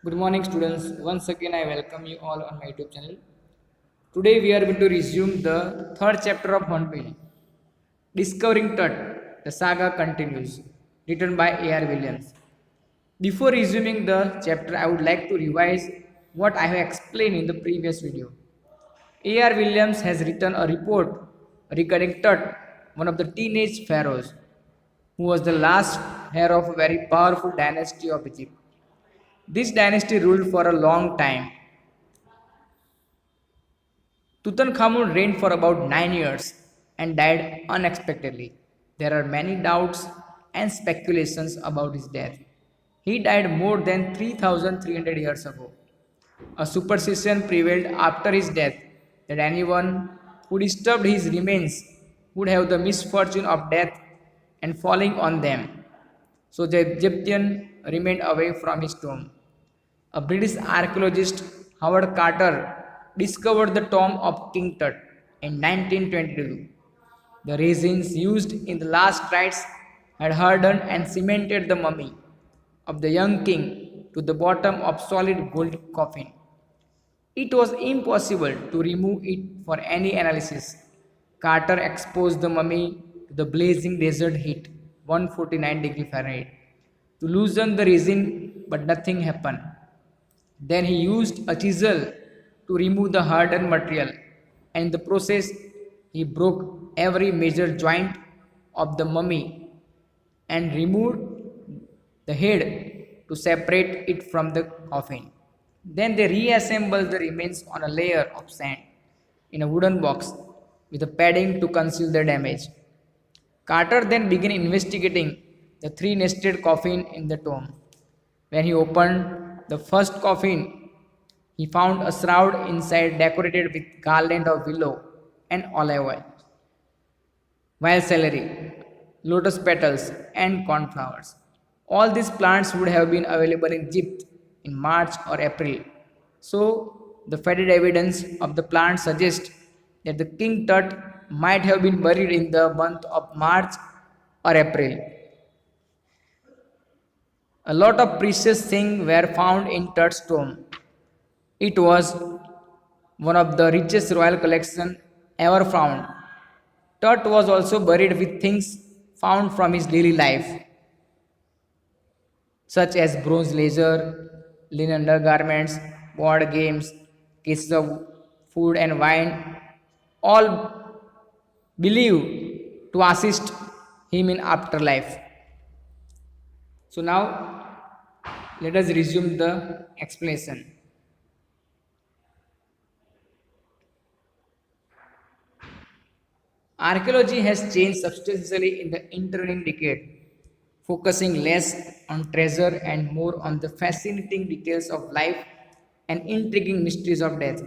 Good morning, students. Once again, I welcome you all on my YouTube channel. Today, we are going to resume the third chapter of Hornbill, Discovering Tut. The saga continues, written by A.R. Williams. Before resuming the chapter, I would like to revise what I have explained in the previous video. A.R. Williams has written a report regarding Tut, one of the teenage pharaohs, who was the last heir of a very powerful dynasty of Egypt. This dynasty ruled for a long time. Tutankhamun reigned for about 9 years and died unexpectedly. There are many doubts and speculations about his death. He died more than 3,300 years ago. A superstition prevailed after his death that anyone who disturbed his remains would have the misfortune of death and falling on them. So the Egyptian remained away from his tomb. A British archaeologist, Howard Carter, discovered the tomb of King Tut in 1922. The resins used in the last rites had hardened and cemented the mummy of the young king to the bottom of solid gold coffin. It was impossible to remove it for any analysis. Carter exposed the mummy to the blazing desert heat, 149 degrees Fahrenheit, to loosen the resin, but nothing happened. Then he used a chisel to remove the hardened material, and in the process, he broke every major joint of the mummy and removed the head to separate it from the coffin. Then they reassembled the remains on a layer of sand in a wooden box with a padding to conceal the damage. Carter then began investigating the three nested coffin in the tomb. When he opened the first coffin, he found a shroud inside decorated with garland of willow and olive oil, wild celery, lotus petals, and cornflowers. All these plants would have been available in Egypt in March or April. So, the faded evidence of the plant suggests that the king tut might have been buried in the month of March or April. A lot of precious things were found in Tut's tomb. It was one of the richest royal collection ever found. Tut was also buried with things found from his daily life, such as bronze laser, linen undergarments, board games, cases of food and wine, all believed to assist him in afterlife. So now let us resume the explanation. Archaeology has changed substantially in the intervening decade, focusing less on treasure and more on the fascinating details of life and intriguing mysteries of death.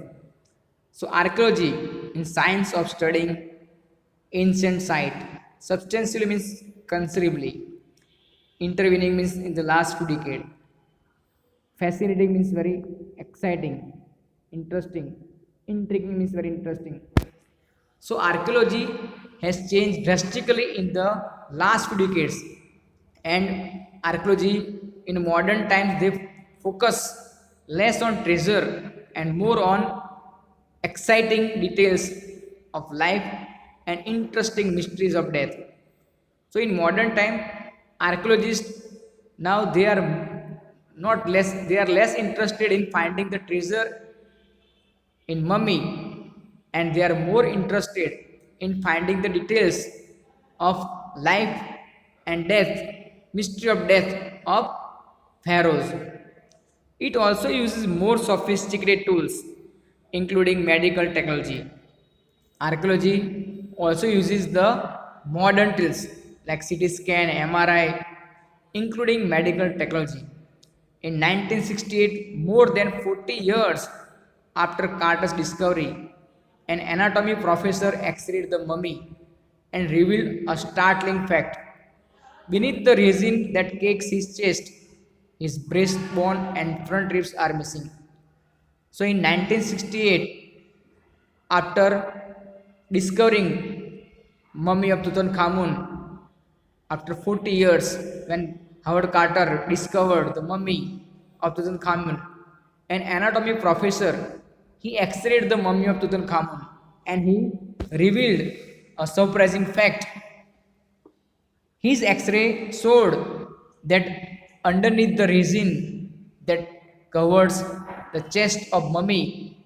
So, archaeology in science of studying ancient site substantially means considerably. Intervening means in the last few decades. Fascinating means very exciting, interesting. Intriguing means very interesting. So archaeology has changed drastically in the last few decades, and archaeology in modern times they focus less on treasure and more on exciting details of life and interesting mysteries of death. So in modern time, archaeologists now they are less interested in finding the treasure in mummy, and they are more interested in finding the details of life and death, mystery of death of pharaohs. It also uses more sophisticated tools, including medical technology. Archaeology also uses the modern tools like CT scan, MRI, including medical technology. In 1968, more than 40 years after Carter's discovery, an anatomy professor x-rayed the mummy and revealed a startling fact. Beneath the resin that cakes his chest, his breastbone and front ribs are missing. So in 1968, after discovering mummy of Tutankhamun, after 40 years, when Howard Carter discovered the mummy, of Tutankhamun, an anatomy professor, he x-rayed the mummy of Tutankhamun and he revealed a surprising fact. His X-ray showed that underneath the resin that covers the chest of mummy,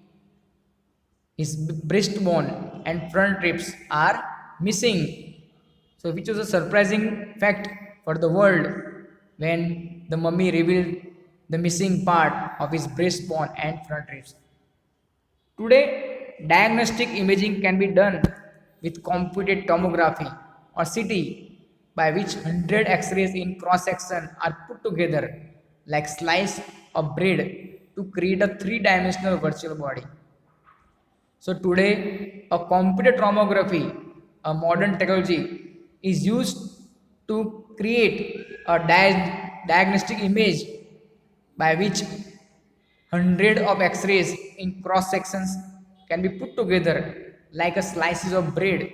his breastbone and front ribs are missing. So, which was a surprising fact for the world when the mummy revealed the missing part of his breastbone and front ribs. Today, diagnostic imaging can be done with computed tomography or CT, by which 100 X-rays in cross-section are put together like slice of bread to create a three-dimensional virtual body. So today, a computed tomography, a modern technology, is used to create a diagnostic image by which hundred of X-rays in cross sections can be put together like a slices of bread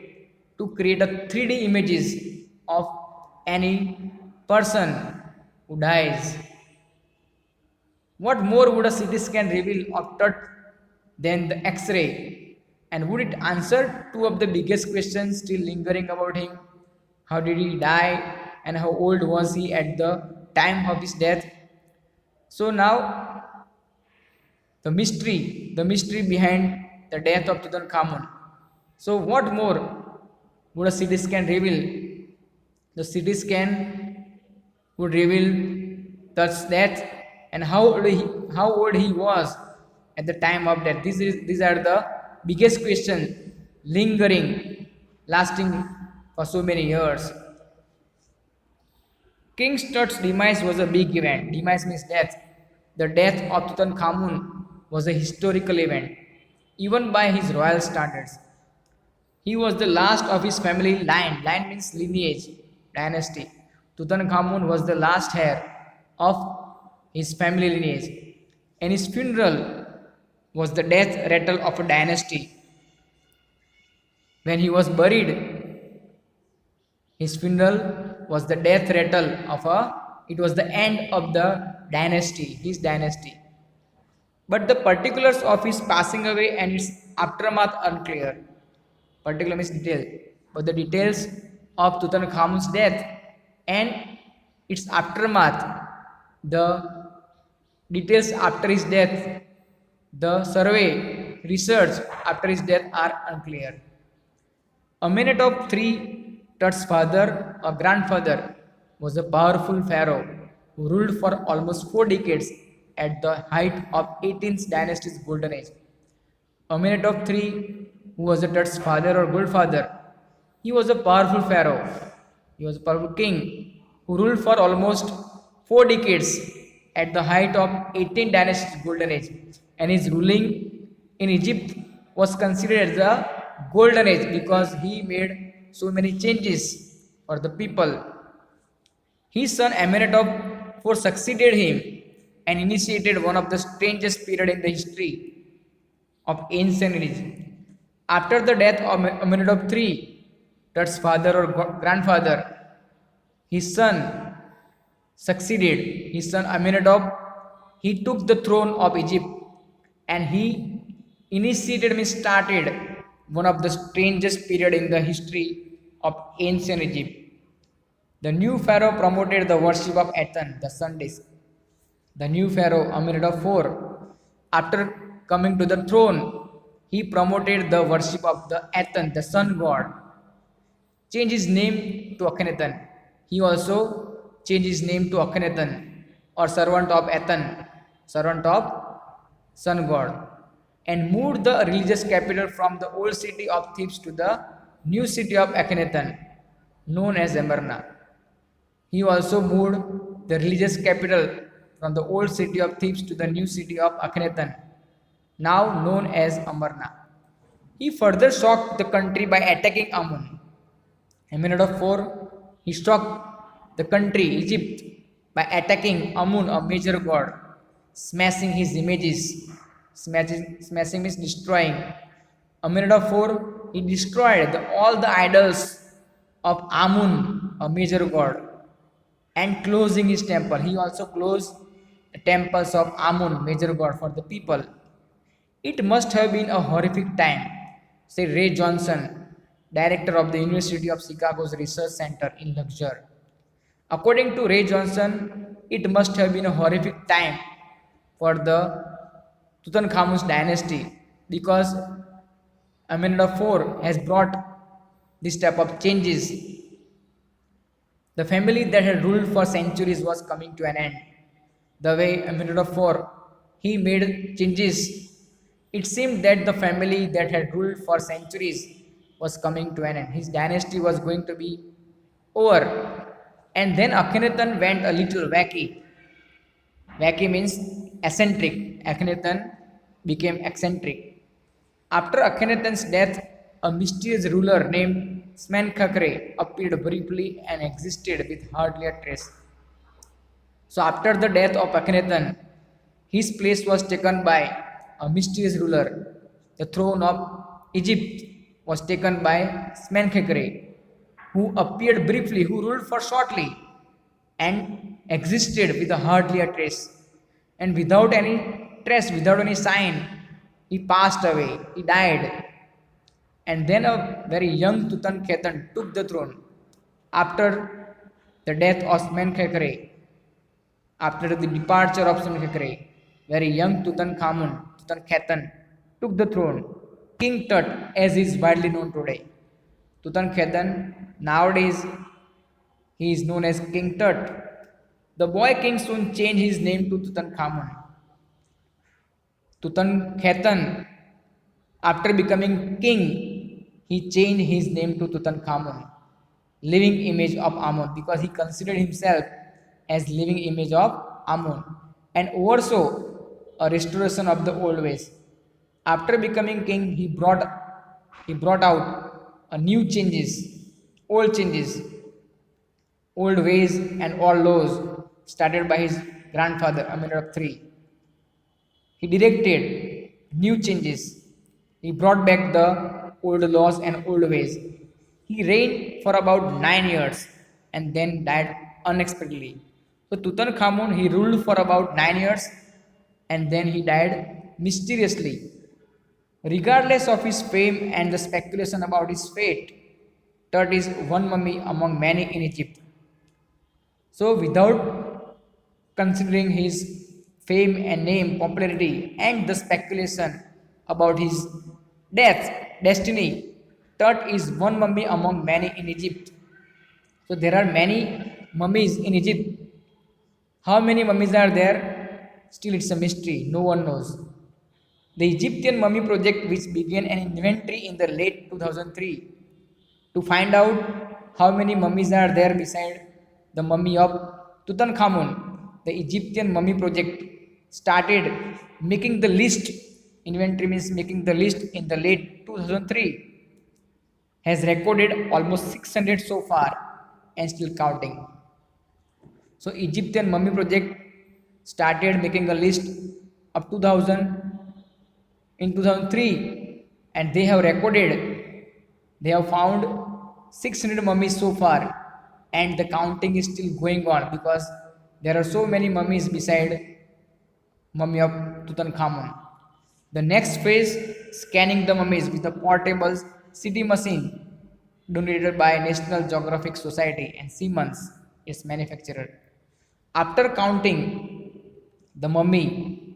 to create a 3D images of any person who dies. What more would a CT scan reveal of Tut than the X-ray? And would it answer two of the biggest questions still lingering about him? How did he die? And how old was he at the time of his death? So now the mystery behind the death of Tutankhamun. So what more would a CT scan reveal? The CT scan would reveal Tut's death and how old he was at the time of death. These are the biggest questions lingering, lasting for so many years. King Tut's demise was a big event. Demise means death. The death of Tutankhamun was a historical event, even by his royal standards. He was the last of his family line. Line means lineage, dynasty. Tutankhamun was the last heir of his family lineage, and his funeral was the death rattle of a dynasty. When he was buried, his funeral was the death rattle of it was the end of the dynasty, his dynasty. But the particulars of his passing away and its aftermath unclear. Particular means detail. But the details of Tutankhamun's death and its aftermath, the details after his death, the survey, research after his death are unclear. Amenhotep III, Tut's father or grandfather, was a powerful pharaoh who ruled for almost 4 decades at the height of 18th dynasty's golden age. Amenhotep III, who was the Tut's father or grandfather, he was a powerful pharaoh. He was a powerful king who ruled for almost 4 decades at the height of 18th dynasty's golden age, and his ruling in Egypt was considered as the golden age because he made so many changes for the people. His son Amenhotep IV succeeded him and initiated one of the strangest periods in the history of ancient Egypt. After the death of Amenhotep III, Tut's father or grandfather, his son succeeded. His son Amenhotep, he took the throne of Egypt and he started one of the strangest period in the history of ancient Egypt. The new pharaoh promoted the worship of Aten, the sun disk. The new pharaoh Amenhotep IV, after coming to the throne, he promoted the worship of the Aten, the sun god. Changed his name to Akhenaten. He also changed his name to Akhenaten, or servant of Aten, servant of sun god, and moved the religious capital from the old city of Thebes to the new city of Akhenaten, known as Amarna. He also moved the religious capital from the old city of Thebes to the new city of Akhenaten, now known as Amarna. He further shocked the country by attacking Amun. Amenhotep IV, he shocked the country, Egypt, by attacking Amun, a major god, smashing his images. Smashing means destroying. Amenhotep IV, he destroyed all the idols of Amun, a major god, and closing his temple. He also closed temples of Amun, major god for the people. It must have been a horrific time, said Ray Johnson, director of the University of Chicago's Research Center in Luxor. According to Ray Johnson, it must have been a horrific time for the Tutankhamun's dynasty because Amenhotep IV has brought this type of changes. The family that had ruled for centuries was coming to an end. The way Amenhotep IV he made changes, it seemed that the family that had ruled for centuries was coming to an end. His dynasty was going to be over. And then Akhenaten went a little wacky. Wacky means eccentric. Akhenaten became eccentric. After Akhenaten's death, a mysterious ruler named Smenkhkare appeared briefly and existed with hardly a trace. So after the death of Akhenaten, his place was taken by a mysterious ruler. The throne of Egypt was taken by Smenkhkare, who appeared briefly, who ruled for shortly, and existed with hardly a trace. And without any trace, without any sign, he passed away, he died. And then a very young Tutankhaten took the throne after the death of Smenkhkare. After the departure of Smenkhkare, very young Tutankhaten, took the throne. King Tut, as is widely known today. Tutankhaten, nowadays, he is known as King Tut. The boy king soon changed his name to Tutankhamun. Tutankhaten, after becoming king, he changed his name to Tutankhamun, living image of Amun, because he considered himself as living image of Amun, and oversaw a restoration of the old ways. After becoming king, he brought out a new changes, old ways and old laws started by his grandfather Amenhotep III. He directed new changes. He brought back the old laws and old ways. He reigned for about 9 years and then died unexpectedly. So Tutankhamun he ruled for about 9 years and then he died mysteriously. Regardless of his fame and the speculation about his fate, Tut is one mummy among many in Egypt. So, without considering his fame and name, popularity, and the speculation about his death, destiny, Tut is one mummy among many in Egypt. So, there are many mummies in Egypt. How many mummies are there? Still, it's a mystery. No one knows. The Egyptian Mummy Project, which began an inventory in the late 2003 to find out how many mummies are there beside the mummy of Tutankhamun, the Egyptian Mummy Project started making the list. Inventory means making the list in the late 2003. Has recorded almost 600 so far and still counting. So Egyptian Mummy Project started making a list of 2000 in 2003 and they have found 600 mummies so far and the counting is still going on because there are so many mummies beside mummy of Tutankhamun. The next phase, scanning the mummies with a portable CT machine donated by National Geographic Society and Siemens, its manufacturer. After counting the mummy,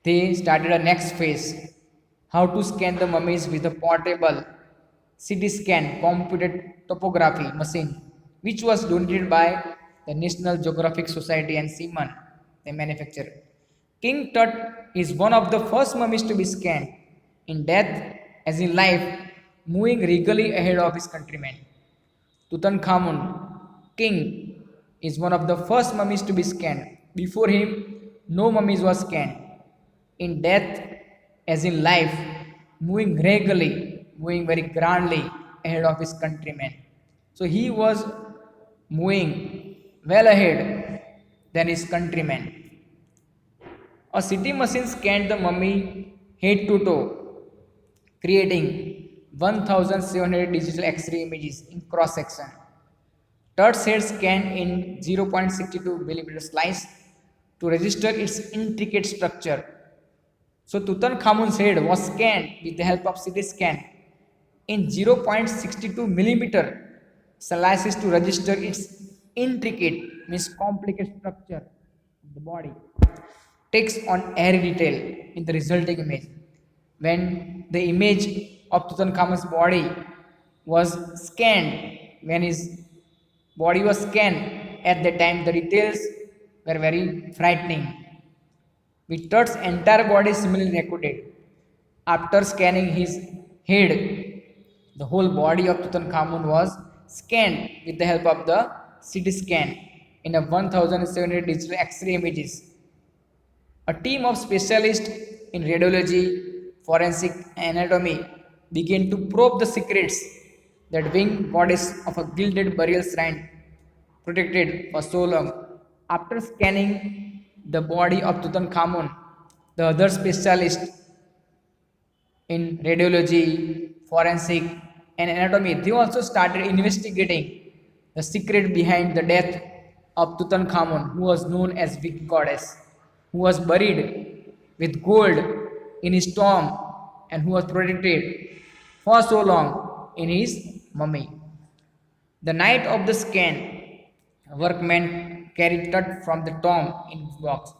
they started a next phase, how to scan the mummies with a portable CT scan computed topography machine, which was donated by the National Geographic Society and Siemens, the manufacturer. King Tut is one of the first mummies to be scanned, in death as in life, moving regally ahead of his countrymen. Tutankhamun, king, is one of the first mummies to be scanned. Before him, no mummies was scanned. In death as in life, moving regally, moving very grandly ahead of his countrymen. So he was moving well ahead than his countrymen. A CT machine scanned the mummy head to toe, creating 1700 digital X-ray images in cross section. Tut's head scanned in 0.62 millimeter slice, to register its intricate structure. So Tutankhamun's head was scanned with the help of CT scan in 0.62 millimeter slices to register its intricate, means complicated structure of the body. Takes on airy detail in the resulting image. When the image of Tutankhamun's body was scanned, when his body was scanned at the time, the details were very frightening. With Tut's entire body similarly recorded. After scanning his head, the whole body of Tutankhamun was scanned with the help of the CT scan in a 1700 digital X-ray images. A team of specialists in radiology, forensic, and anatomy began to probe the secrets that winged goddess of a gilded burial shrine protected for so long. After scanning the body of Tutankhamun, the other specialists in radiology, forensic, and anatomy, they also started investigating the secret behind the death of Tutankhamun, who was known as Wicked Goddess, who was buried with gold in his tomb and who was protected for so long in his mummy. The night of the scan, workmen carried Tut from the tomb in his box.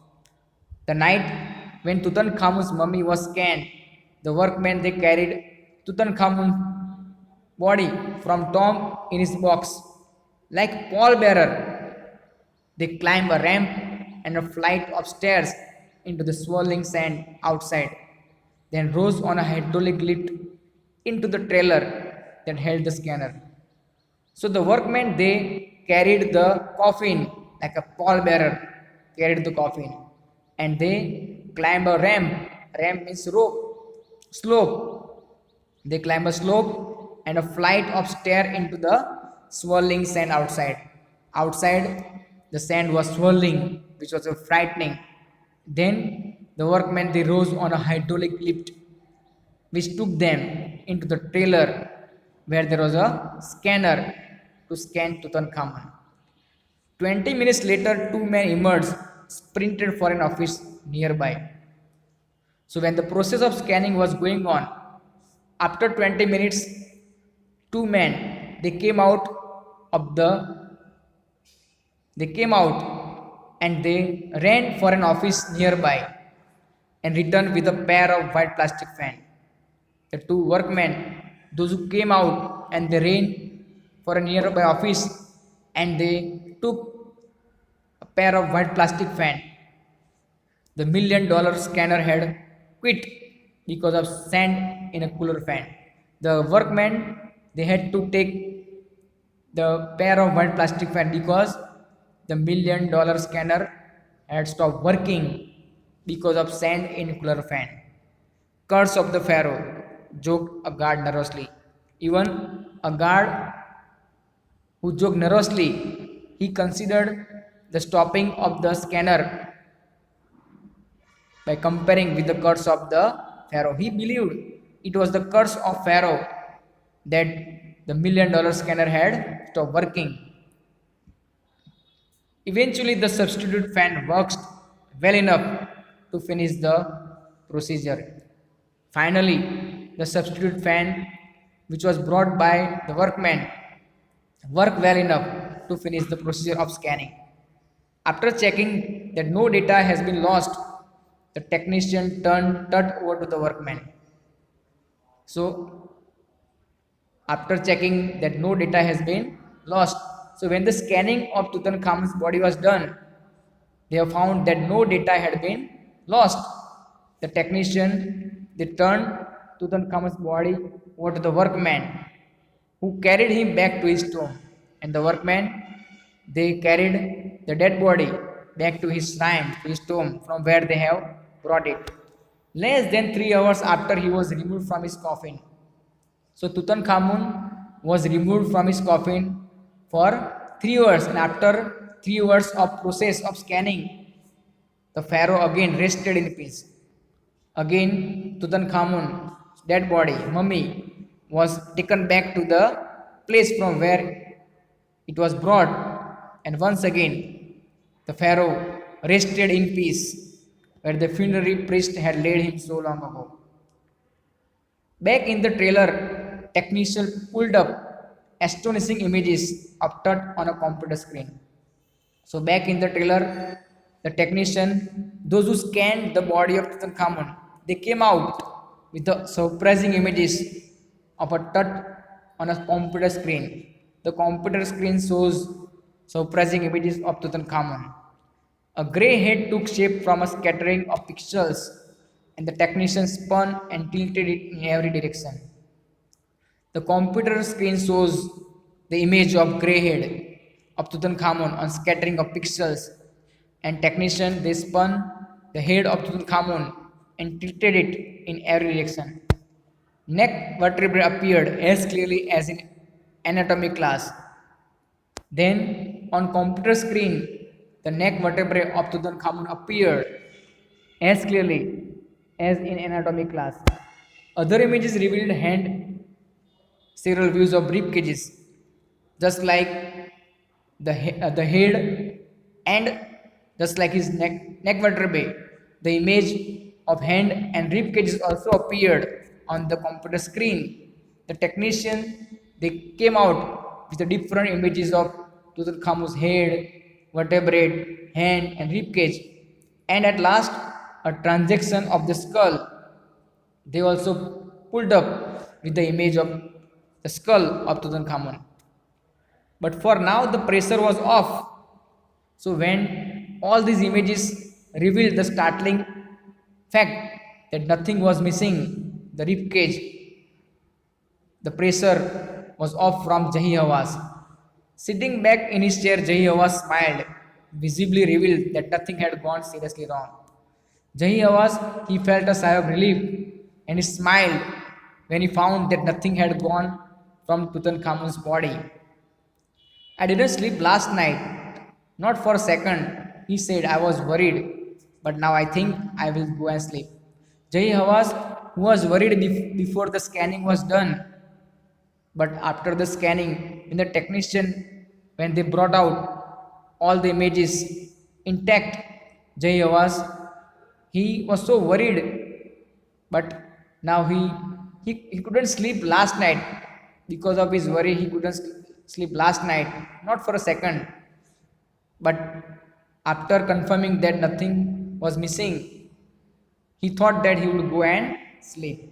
The night when Tutankhamun's mummy was scanned, the workmen they carried Tutankhamun's body from tomb in his box. Like pallbearer, they climbed a ramp and a flight of stairs into the swirling sand outside, then rose on a hydraulic lift into the trailer that held the scanner. So the workmen they carried the coffin like a pallbearer carried the coffin, and they climbed a ramp. Ramp means rope, slope. They climb a slope and a flight of stair into the swirling sand outside. Outside, the sand was swirling, which was frightening. Then the workmen they rose on a hydraulic lift, which took them into the trailer where there was a scanner to scan Tutankhamun. 20 minutes later, two men emerged, sprinted for an office nearby. So when the process of scanning was going on, after 20 minutes, two men they came out of the they came out and they ran for an office nearby and returned with a pair of white plastic fan. The two workmen, those who came out and they ran for a nearby office and they took a pair of white plastic fan. The $1 million scanner had quit because of sand in a cooler fan. The workmen they had to take the pair of white plastic fan because the $1 million scanner had stopped working because of sand in cooler fan. Curse of the Pharaoh, joked a guard nervously. Even a guard who joked nervously, he considered the stopping of the scanner by comparing with the curse of the Pharaoh. He believed it was the curse of Pharaoh that the $1 million scanner had stopped working. Eventually, the substitute fan worked well enough to finish the procedure. Finally, the substitute fan, which was brought by the workmen, worked well enough to finish the procedure of scanning. After checking that no data has been lost, the technician turned Tut over to the workman. So, after checking that no data has been lost, so when the scanning of Tutankhamun's body was done, they have found that no data had been lost. The technician they turned Tutankhamun's body over to the workman, who carried him back to his tomb, and the workman they carried the dead body back to his shrine, to his tomb, from where they have brought it. Less than 3 hours after he was removed from his coffin. So Tutankhamun was removed from his coffin for 3 hours, and after 3 hours of process of scanning, the pharaoh again rested in peace. Again, Tutankhamun's dead body, mummy, was taken back to the place from where it was brought, and once again, the pharaoh rested in peace, where the funerary priest had laid him so long ago. Back in the trailer, technician pulled up astonishing images of Tut on a computer screen. So back in the trailer, the technician, those who scanned the body of Tutankhamun, they came out with the surprising images of a Tut on a computer screen. The computer screen shows surprising images of Tutankhamun. A grey head took shape from a scattering of pixels, and the technician spun and tilted it in every direction. The computer screen shows the image of grey head of Tutankhamun on scattering of pixels, and technician they spun the head of Tutankhamun and tilted it in every direction. Neck vertebrae appeared as clearly as in anatomy class. Then, on computer screen, the neck vertebrae of Tutankhamun appeared as clearly as in anatomy class. Other images revealed hand, several views of rib cages, just like the head and just like his neck vertebrae. The image of hand and rib cages also appeared on the computer screen. The technician they came out with the different images of Tutankhamun's head, vertebrae, hand, and rib cage, and at last a transaction of the skull. They also pulled up with the image of the skull of Tutankhamun. But for now, the pressure was off. So, when all these images revealed the startling fact that nothing was missing, the rib cage, the pressure was off from Jahi Hawass. Sitting back in his chair, Jahi Hawass smiled, visibly revealed that nothing had gone seriously wrong. Jahi Hawass, he felt a sigh of relief and he smiled when he found that nothing had gone from Tutankhamun's body. I didn't sleep last night, not for a second. He said, I was worried, but now I think I will go and sleep. Jahi Hawass, who was worried before the scanning was done, but after the scanning, when they brought out all the images intact, Jahi Hawass, he was so worried, but now he couldn't sleep last night because of his worry. He couldn't sleep last night, not for a second. But after confirming that nothing was missing, he thought that he would go and sleep.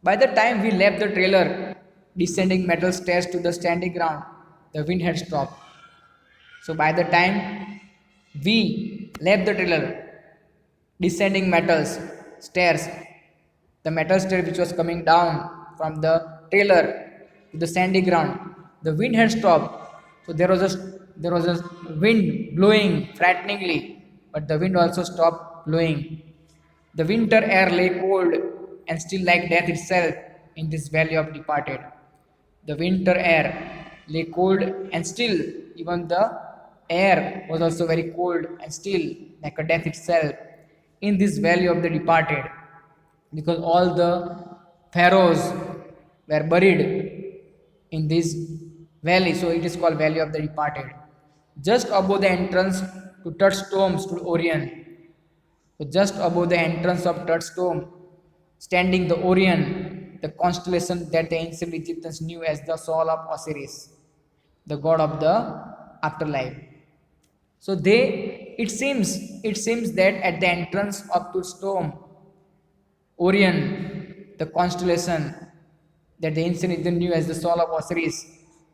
By the time we left the trailer, descending metal stairs to the standing ground, the wind had stopped. So by the time we left the trailer, descending metals stairs, the metal stair which was coming down from the trailer to the sandy ground, the wind had stopped. So there was a wind blowing frighteningly, but the wind also stopped blowing. The winter air lay cold and still like death itself in this valley of departed. The winter air lay cold and still, even the air was also very cold and still like a death itself in this valley of the departed, because all the pharaohs were buried in this valley, so it is called valley of the departed. Just above the entrance to Tut's tomb stood Orion. So just above the entrance of Tut's tomb, standing the Orion, the constellation that the ancient Egyptians knew as the soul of Osiris, the god of the afterlife. So it seems that at the entrance of Tut's tomb, Orion, the constellation that the ancient Egyptians knew as the soul of Osiris,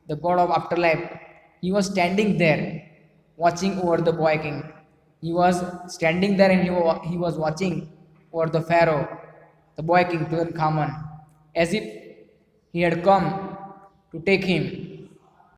the god of afterlife, he was standing there watching over the boy king. He was standing there and he was watching over the pharaoh, the boy king Tutankhamun, as if he had come to take him